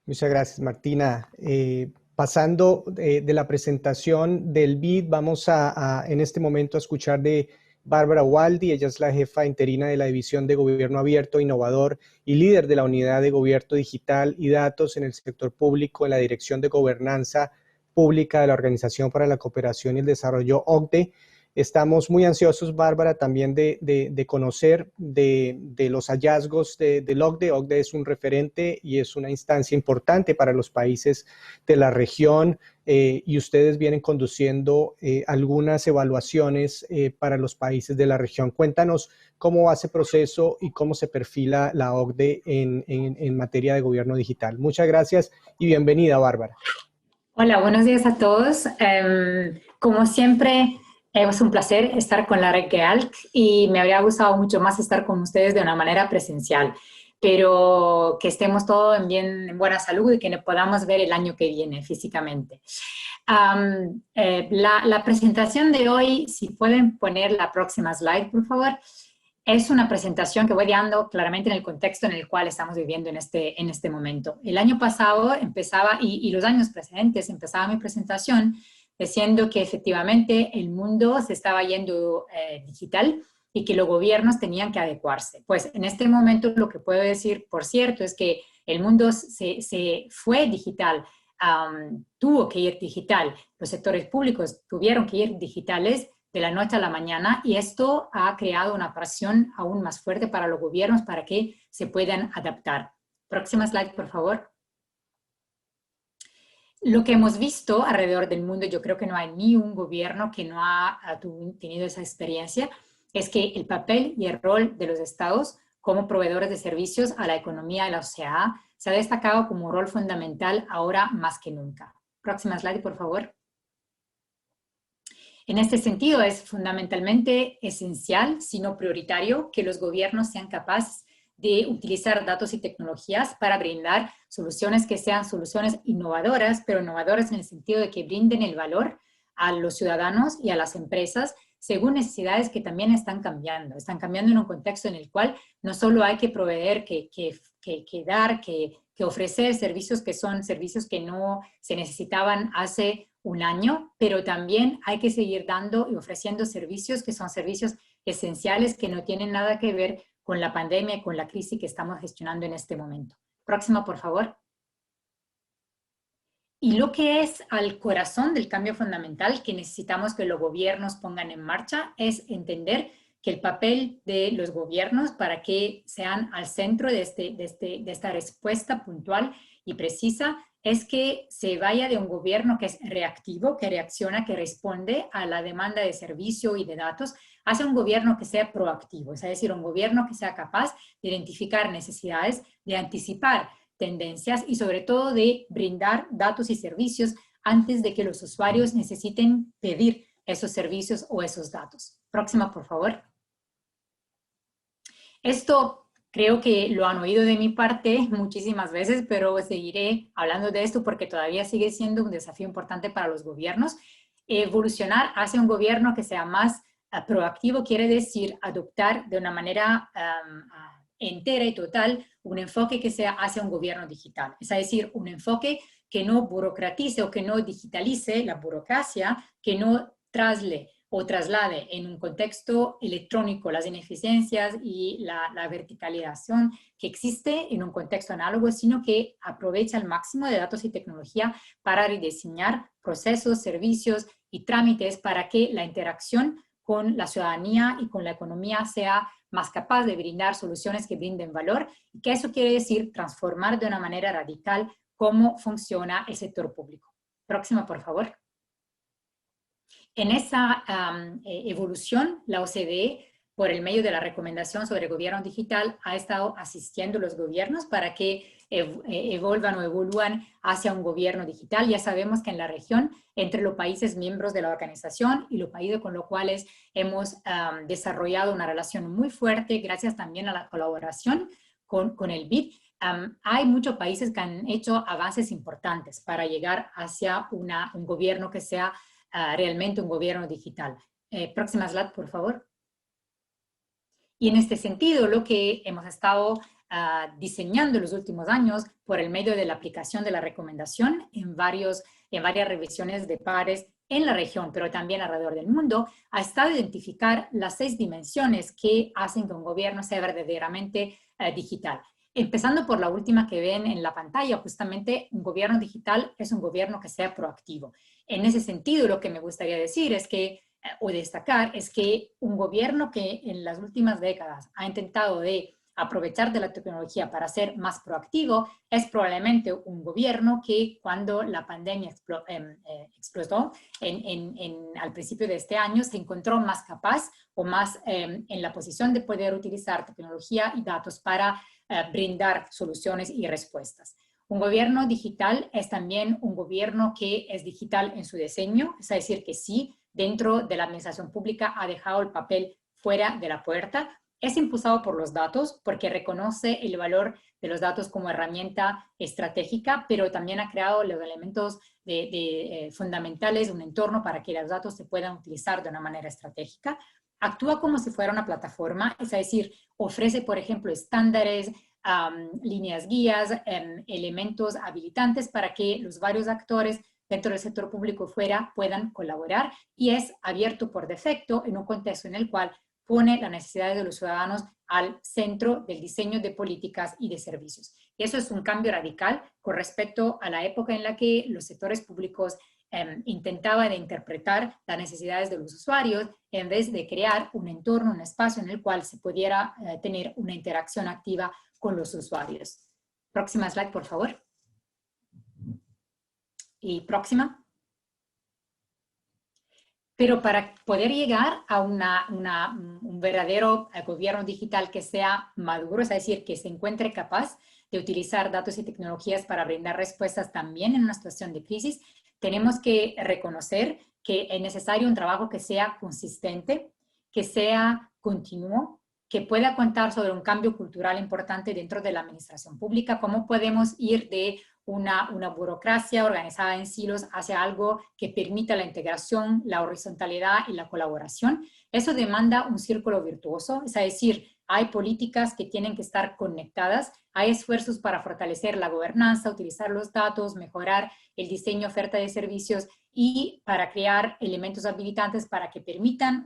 Muchas gracias, Martina. Pasando de la presentación del BID, vamos en este momento a escuchar de Bárbara Waldi. Ella es la jefa interina de la División de Gobierno Abierto, Innovador y líder de la Unidad de Gobierno Digital y Datos en el sector público en la Dirección de Gobernanza Pública de la Organización para la Cooperación y el Desarrollo, OCDE. Estamos muy ansiosos, Bárbara, también de conocer de los hallazgos del OCDE. OCDE es un referente y es una instancia importante para los países de la región y ustedes vienen conduciendo algunas evaluaciones para los países de la región. Cuéntanos cómo va ese proceso y cómo se perfila la OCDE en materia de gobierno digital. Muchas gracias y bienvenida, Bárbara. Hola, buenos días a todos. Como siempre, es un placer estar con la Red GEALC y me habría gustado mucho más estar con ustedes de una manera presencial, pero que estemos todos en buena salud y que nos podamos ver el año que viene físicamente. La presentación de hoy, si pueden poner la próxima slide, por favor. Es una presentación que voy dando claramente en el contexto en el cual estamos viviendo en este momento. El año pasado empezaba, y los años precedentes, empezaba mi presentación diciendo que efectivamente el mundo se estaba yendo digital y que los gobiernos tenían que adecuarse. Pues en este momento lo que puedo decir, por cierto, es que el mundo se fue digital, tuvo que ir digital, los sectores públicos tuvieron que ir digitales de la noche a la mañana, y esto ha creado una presión aún más fuerte para los gobiernos para que se puedan adaptar. Próxima slide, por favor. Lo que hemos visto alrededor del mundo, yo creo que no hay ni un gobierno que no ha tenido esa experiencia, es que el papel y el rol de los estados como proveedores de servicios a la economía y la sociedad se ha destacado como un rol fundamental ahora más que nunca. Próxima slide, por favor. En este sentido, es fundamentalmente esencial, si no prioritario, que los gobiernos sean capaces de utilizar datos y tecnologías para brindar soluciones que sean soluciones innovadoras, pero innovadoras en el sentido de que brinden el valor a los ciudadanos y a las empresas según necesidades que también están cambiando. Están cambiando en un contexto en el cual no solo hay que proveer, que dar, que ofrecer servicios que son servicios que no se necesitaban hace un año, pero también hay que seguir dando y ofreciendo servicios que son servicios esenciales que no tienen nada que ver con la pandemia y con la crisis que estamos gestionando en este momento. Próxima, por favor. Y lo que es al corazón del cambio fundamental que necesitamos que los gobiernos pongan en marcha es entender que el papel de los gobiernos para que sean al centro de esta respuesta puntual y precisa es que se vaya de un gobierno que es reactivo, que reacciona, que responde a la demanda de servicio y de datos, hacia un gobierno que sea proactivo, es decir, un gobierno que sea capaz de identificar necesidades, de anticipar tendencias y sobre todo de brindar datos y servicios antes de que los usuarios necesiten pedir esos servicios o esos datos. Próxima, por favor. Esto creo que lo han oído de mi parte muchísimas veces, pero seguiré hablando de esto porque todavía sigue siendo un desafío importante para los gobiernos. Evolucionar hacia un gobierno que sea más proactivo quiere decir adoptar de una manera entera y total un enfoque que sea hacia un gobierno digital. Es decir, un enfoque que no burocratice o que no digitalice la burocracia, que no traslade en un contexto electrónico las ineficiencias y la verticalización que existe en un contexto análogo, sino que aprovecha al máximo de datos y tecnología para rediseñar procesos, servicios y trámites para que la interacción con la ciudadanía y con la economía sea más capaz de brindar soluciones que brinden valor, y que eso quiere decir transformar de una manera radical cómo funciona el sector público. Próxima, por favor. En esa evolución, la OCDE, por el medio de la recomendación sobre gobierno digital, ha estado asistiendo a los gobiernos para que evolvan o evolúan hacia un gobierno digital. Ya sabemos que en la región, entre los países miembros de la organización y los países con los cuales hemos desarrollado una relación muy fuerte, gracias también a la colaboración con el BID, hay muchos países que han hecho avances importantes para llegar hacia un gobierno que sea realmente un gobierno digital. Próxima slide, por favor. Y en este sentido, lo que hemos estado diseñando en los últimos años por el medio de la aplicación de la recomendación en varias revisiones de pares en la región, pero también alrededor del mundo, ha estado a identificar las 6 dimensiones que hacen que un gobierno sea verdaderamente digital. Empezando por la última que ven en la pantalla, justamente un gobierno digital es un gobierno que sea proactivo. En ese sentido, lo que me gustaría decir es que, o destacar, es que un gobierno que en las últimas décadas ha intentado de aprovechar de la tecnología para ser más proactivo, es probablemente un gobierno que cuando la pandemia explotó al principio de este año, se encontró más capaz o más en la posición de poder utilizar tecnología y datos para brindar soluciones y respuestas. Un gobierno digital es también un gobierno que es digital en su diseño, es decir, que sí, dentro de la administración pública ha dejado el papel fuera de la puerta. Es impulsado por los datos porque reconoce el valor de los datos como herramienta estratégica, pero también ha creado los elementos fundamentales de un entorno para que los datos se puedan utilizar de una manera estratégica. Actúa como si fuera una plataforma, es decir, ofrece, por ejemplo, estándares, líneas guías, elementos habilitantes para que los varios actores dentro del sector público fuera puedan colaborar, y es abierto por defecto en un contexto en el cual pone las necesidades de los ciudadanos al centro del diseño de políticas y de servicios. Y eso es un cambio radical con respecto a la época en la que los sectores públicos intentaban interpretar las necesidades de los usuarios en vez de crear un entorno, un espacio en el cual se pudiera tener una interacción activa con los usuarios. Próxima slide, por favor. Y próxima. Pero para poder llegar a un verdadero gobierno digital que sea maduro, es decir, que se encuentre capaz de utilizar datos y tecnologías para brindar respuestas también en una situación de crisis, tenemos que reconocer que es necesario un trabajo que sea consistente, que sea continuo, que pueda contar sobre un cambio cultural importante dentro de la administración pública. ¿Cómo podemos ir de una burocracia organizada en silos hacia algo que permita la integración, la horizontalidad y la colaboración? Eso demanda un círculo virtuoso, es decir, hay políticas que tienen que estar conectadas, hay esfuerzos para fortalecer la gobernanza, utilizar los datos, mejorar el diseño, oferta de servicios y para crear elementos habilitantes para que permitan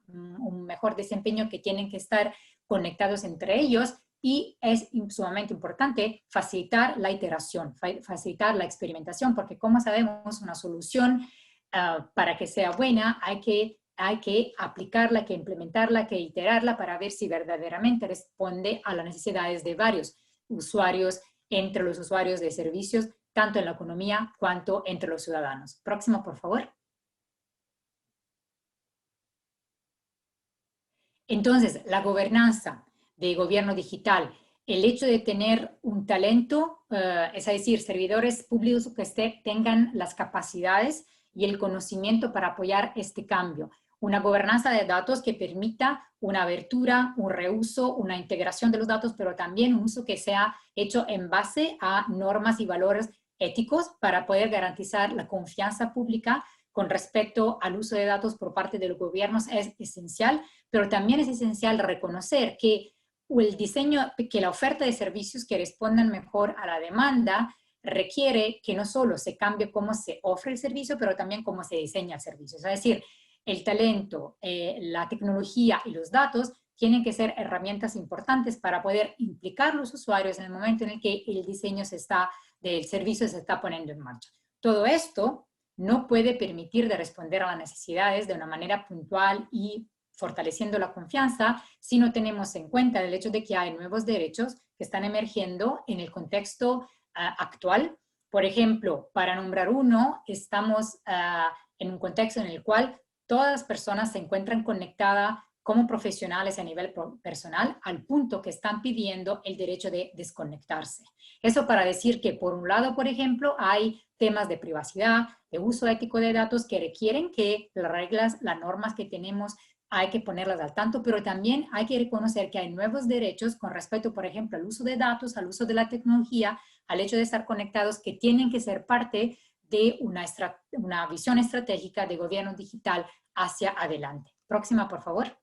un mejor desempeño, que tienen que estar conectados entre ellos. Y es sumamente importante facilitar la iteración, facilitar la experimentación, porque como sabemos, una solución para que sea buena hay que aplicarla, hay que implementarla, hay que iterarla para ver si verdaderamente responde a las necesidades de varios usuarios, entre los usuarios de servicios, tanto en la economía cuanto entre los ciudadanos. Próximo, por favor. Entonces, la gobernanza de gobierno digital, el hecho de tener un talento, es decir, servidores públicos que tengan las capacidades y el conocimiento para apoyar este cambio. Una gobernanza de datos que permita una abertura, un reuso, una integración de los datos, pero también un uso que sea hecho en base a normas y valores éticos para poder garantizar la confianza pública con respecto al uso de datos por parte de los gobiernos. Es esencial, pero también es esencial reconocer que el diseño, que la oferta de servicios que respondan mejor a la demanda requiere que no solo se cambie cómo se ofrece el servicio, pero también cómo se diseña el servicio. Es decir, el talento, la tecnología y los datos tienen que ser herramientas importantes para poder implicar a los usuarios en el momento en el que el diseño del servicio se está poniendo en marcha. Todo esto no puede permitir de responder a las necesidades de una manera puntual y fortaleciendo la confianza si no tenemos en cuenta el hecho de que hay nuevos derechos que están emergiendo en el contexto actual. Por ejemplo, para nombrar uno, estamos en un contexto en el cual todas las personas se encuentran conectadas como profesionales a nivel personal, al punto que están pidiendo el derecho de desconectarse. Eso para decir que, por un lado, por ejemplo, hay temas de privacidad, de uso ético de datos que requieren que las reglas, las normas que tenemos, hay que ponerlas al tanto, pero también hay que reconocer que hay nuevos derechos con respecto, por ejemplo, al uso de datos, al uso de la tecnología, al hecho de estar conectados, que tienen que ser parte de una visión estratégica de gobierno digital hacia adelante. Próxima, por favor.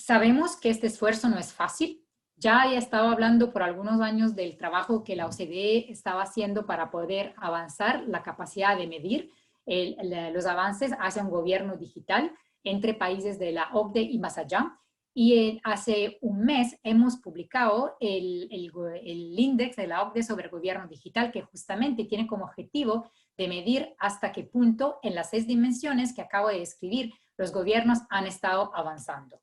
Sabemos que este esfuerzo no es fácil. Ya he estado hablando por algunos años del trabajo que la OCDE estaba haciendo para poder avanzar la capacidad de medir los avances hacia un gobierno digital entre países de la OCDE y más allá. Y hace un mes hemos publicado el índice de la OCDE sobre el gobierno digital, que justamente tiene como objetivo de medir hasta qué punto en las 6 dimensiones que acabo de describir los gobiernos han estado avanzando.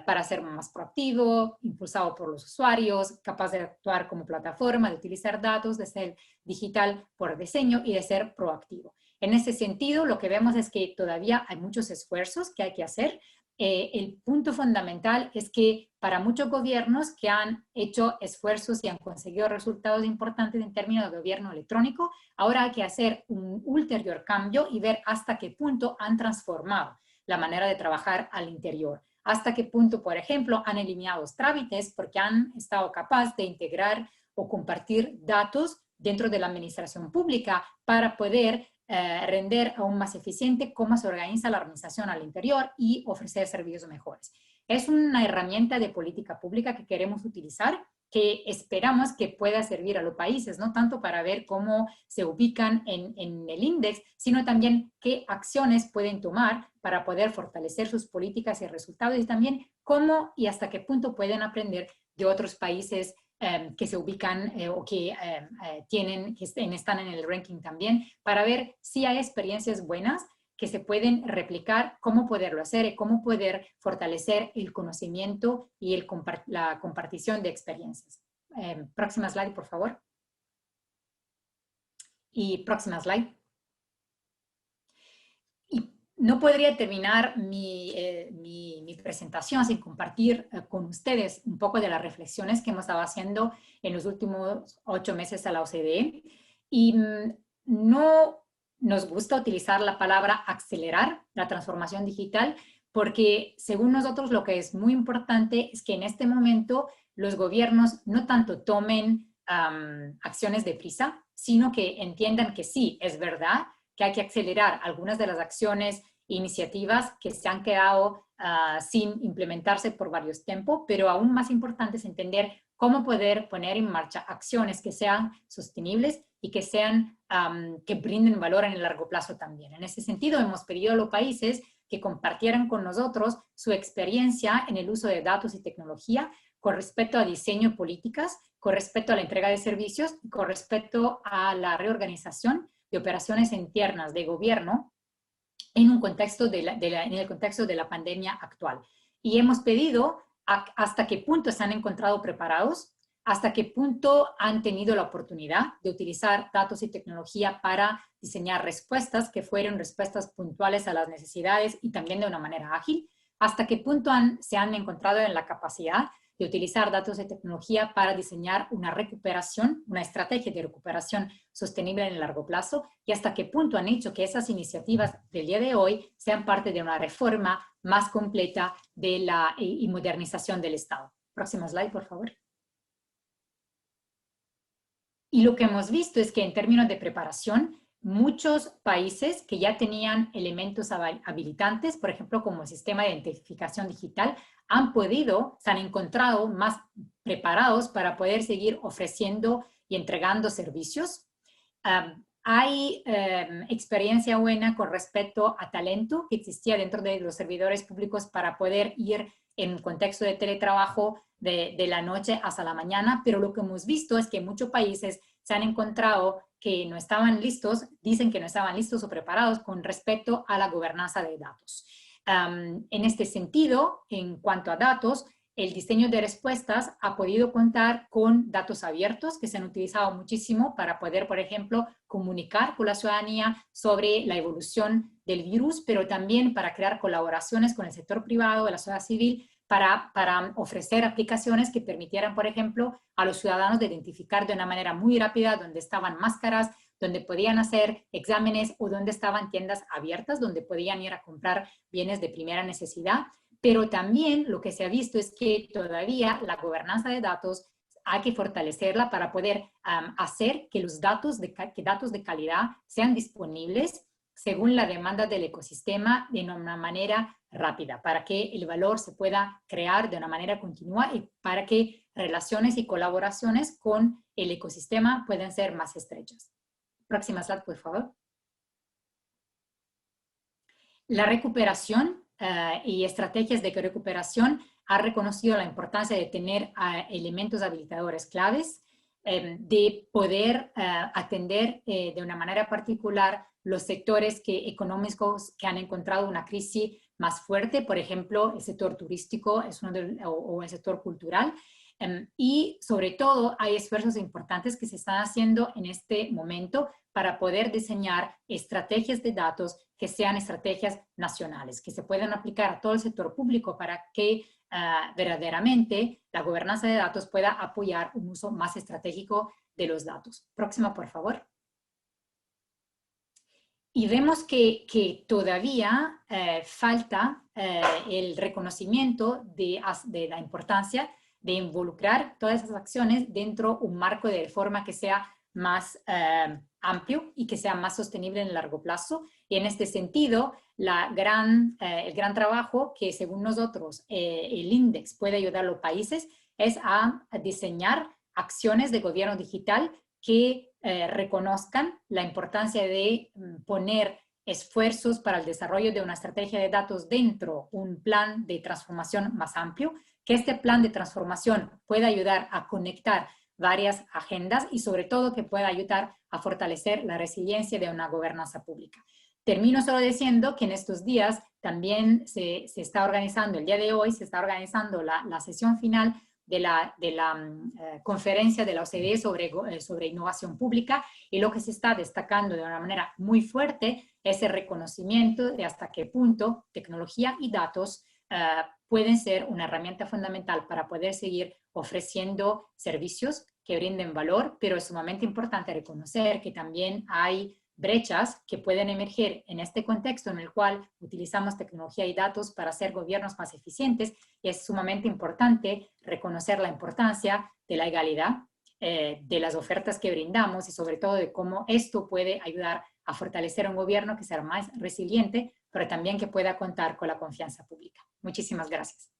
Para ser más proactivo, impulsado por los usuarios, capaz de actuar como plataforma, de utilizar datos, de ser digital por diseño y de ser proactivo. En ese sentido, lo que vemos es que todavía hay muchos esfuerzos que hay que hacer. El punto fundamental es que para muchos gobiernos que han hecho esfuerzos y han conseguido resultados importantes en términos de gobierno electrónico, ahora hay que hacer un ulterior cambio y ver hasta qué punto han transformado la manera de trabajar al interior. Hasta qué punto, por ejemplo, han eliminado los trámites porque han estado capaces de integrar o compartir datos dentro de la administración pública para poder render aún más eficiente cómo se organiza la organización al interior y ofrecer servicios mejores. Es una herramienta de política pública que queremos utilizar, que esperamos que pueda servir a los países, no tanto para ver cómo se ubican en el índice, sino también qué acciones pueden tomar para poder fortalecer sus políticas y resultados, y también cómo y hasta qué punto pueden aprender de otros países que se ubican o que están en el ranking también, para ver si hay experiencias buenas que se pueden replicar, cómo poderlo hacer y cómo poder fortalecer el conocimiento y la compartición de experiencias. Próxima slide, por favor. Y próxima slide. Y no podría terminar mi presentación sin compartir con ustedes un poco de las reflexiones que hemos estado haciendo en los últimos 8 meses a la OCDE. Y no nos gusta utilizar la palabra acelerar la transformación digital, porque según nosotros lo que es muy importante es que en este momento los gobiernos no tanto tomen acciones deprisa, sino que entiendan que sí, es verdad que hay que acelerar algunas de las acciones e iniciativas que se han quedado sin implementarse por varios tiempos, pero aún más importante es entender cómo poder poner en marcha acciones que sean sostenibles y que sean, que brinden valor en el largo plazo también. En ese sentido, hemos pedido a los países que compartieran con nosotros su experiencia en el uso de datos y tecnología con respecto a diseño de políticas, con respecto a la entrega de servicios y con respecto a la reorganización de operaciones internas de gobierno en un contexto en el contexto de la pandemia actual. Y hemos pedido hasta qué punto se han encontrado preparados, hasta qué punto han tenido la oportunidad de utilizar datos y tecnología para diseñar respuestas que fueran respuestas puntuales a las necesidades y también de una manera ágil, hasta qué punto se han encontrado en la capacidad de utilizar datos de tecnología para diseñar una recuperación, una estrategia de recuperación sostenible en el largo plazo, y hasta qué punto han hecho que esas iniciativas del día de hoy sean parte de una reforma más completa y modernización del Estado. Próxima slide, por favor. Y lo que hemos visto es que en términos de preparación, muchos países que ya tenían elementos habilitantes, por ejemplo, como el sistema de identificación digital, se han encontrado más preparados para poder seguir ofreciendo y entregando servicios. Hay experiencia buena con respecto a talento que existía dentro de los servidores públicos para poder ir en contexto de teletrabajo de la noche hasta la mañana, pero lo que hemos visto es que muchos países se han encontrado que no estaban listos, dicen que no estaban listos o preparados con respecto a la gobernanza de datos. En este sentido, en cuanto a datos, el diseño de respuestas ha podido contar con datos abiertos que se han utilizado muchísimo para poder, por ejemplo, comunicar con la ciudadanía sobre la evolución del virus, pero también para crear colaboraciones con el sector privado, de la sociedad civil, para ofrecer aplicaciones que permitieran, por ejemplo, a los ciudadanos de identificar de una manera muy rápida dónde estaban máscaras, donde podían hacer exámenes o donde estaban tiendas abiertas, donde podían ir a comprar bienes de primera necesidad. Pero también lo que se ha visto es que todavía la gobernanza de datos hay que fortalecerla para poder hacer que los datos de calidad sean disponibles según la demanda del ecosistema de una manera rápida, para que el valor se pueda crear de una manera continua y para que relaciones y colaboraciones con el ecosistema puedan ser más estrechas. Próxima slide, por favor. La recuperación y estrategias de recuperación ha reconocido la importancia de tener elementos habilitadores claves, de poder atender de una manera particular los sectores económicos que han encontrado una crisis más fuerte, por ejemplo, el sector turístico es o el sector cultural. Y sobre todo hay esfuerzos importantes que se están haciendo en este momento para poder diseñar estrategias de datos que sean estrategias nacionales, que se puedan aplicar a todo el sector público para que verdaderamente la gobernanza de datos pueda apoyar un uso más estratégico de los datos. Próxima, por favor. Y vemos que todavía falta el reconocimiento de la importancia de involucrar todas esas acciones dentro de un marco de reforma que sea más amplio y que sea más sostenible en el largo plazo. Y en este sentido, el gran trabajo que según nosotros el INDEX puede ayudar a los países es a diseñar acciones de gobierno digital que reconozcan la importancia de poner esfuerzos para el desarrollo de una estrategia de datos dentro de un plan de transformación más amplio, que este plan de transformación pueda ayudar a conectar varias agendas y sobre todo que pueda ayudar a fortalecer la resiliencia de una gobernanza pública. Termino solo diciendo que en estos días también se está organizando, el día de hoy se está organizando la sesión final de la conferencia de la OCDE sobre innovación pública, y lo que se está destacando de una manera muy fuerte es el reconocimiento de hasta qué punto tecnología y datos pueden ser una herramienta fundamental para poder seguir ofreciendo servicios que brinden valor, pero es sumamente importante reconocer que también hay brechas que pueden emerger en este contexto en el cual utilizamos tecnología y datos para hacer gobiernos más eficientes, y es sumamente importante reconocer la importancia de la legalidad, de las ofertas que brindamos y sobre todo de cómo esto puede ayudar a fortalecer un gobierno que sea más resiliente, pero también que pueda contar con la confianza pública. Muchísimas gracias.